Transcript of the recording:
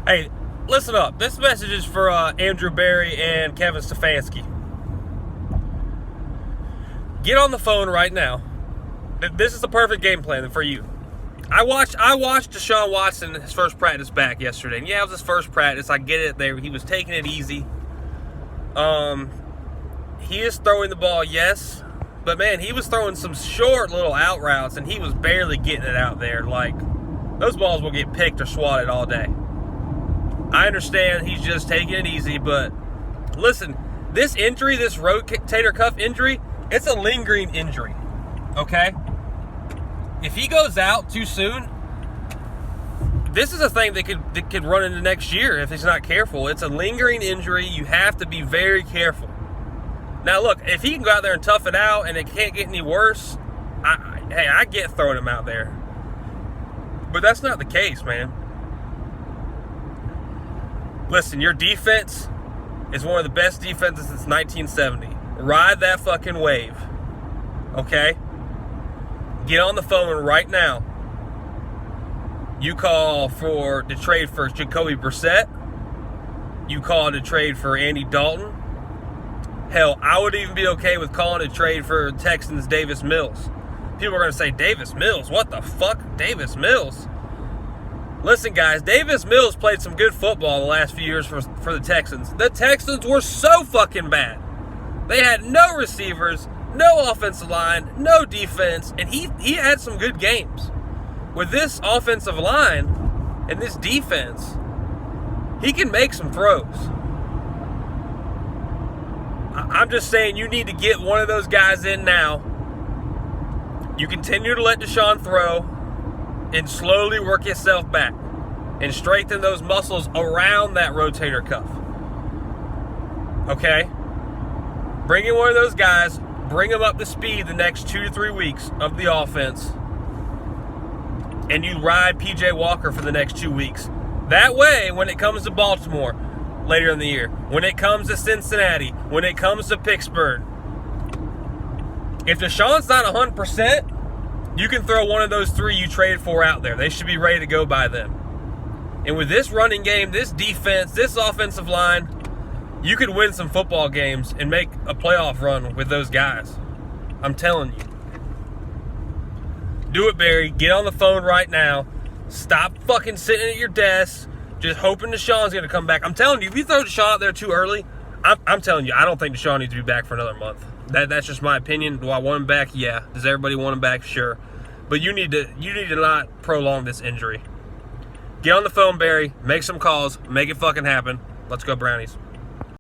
Hey, listen up. This message is for Andrew Berry and Kevin Stefanski. Get on the phone right now. This is the perfect game plan for you. I watched Deshaun Watson his first practice back yesterday. And yeah, it was his first practice. I get it. He was taking it easy. He is throwing the ball, yes. But man, he was throwing some short little out routes, and he was barely getting it out there. Like, those balls will get picked or swatted all day. I understand he's just taking it easy, but listen, this injury, this rotator cuff injury, it's a lingering injury, okay? If he goes out too soon, this is a thing that could run into next year if he's not careful. It's a lingering injury. You have to be very careful. Now, look, if he can go out there and tough it out and it can't get any worse, I get throwing him out there. But that's not the case, man. Listen, your defense is one of the best defenses since 1970. Ride that fucking wave, okay? Get on the phone right now. You call to trade for Jacoby Brissett. You call to trade for Andy Dalton. Hell, I would even be okay with calling to trade for Texans Davis Mills. People are going to say, Davis Mills? What the fuck? Davis Mills? Listen, guys, Davis Mills played some good football the last few years for the Texans. The Texans were so fucking bad. They had no receivers, no offensive line, no defense, and he had some good games. With this offensive line and this defense, he can make some throws. I'm just saying you need to get one of those guys in now. You continue to let Deshaun throw and slowly work yourself back and strengthen those muscles around that rotator cuff. Okay? Bring in one of those guys, bring them up to speed the next 2 to 3 weeks of the offense, and you ride P.J. Walker for the next 2 weeks. That way, when it comes to Baltimore later in the year, when it comes to Cincinnati, when it comes to Pittsburgh, if Deshaun's not 100%, you can throw one of those 3 you traded for out there. They should be ready to go by then. And with this running game, this defense, this offensive line, you could win some football games and make a playoff run with those guys. I'm telling you. Do it, Barry. Get on the phone right now. Stop fucking sitting at your desk just hoping Deshaun's going to come back. I'm telling you, if you throw Deshaun out there too early, I'm telling you, I don't think Deshaun needs to be back for another month. That's just my opinion. Do I want him back? Yeah. Does everybody want him back? Sure. But you need to not prolong this injury. Get on the phone, Barry. Make some calls. Make it fucking happen. Let's go, Brownies.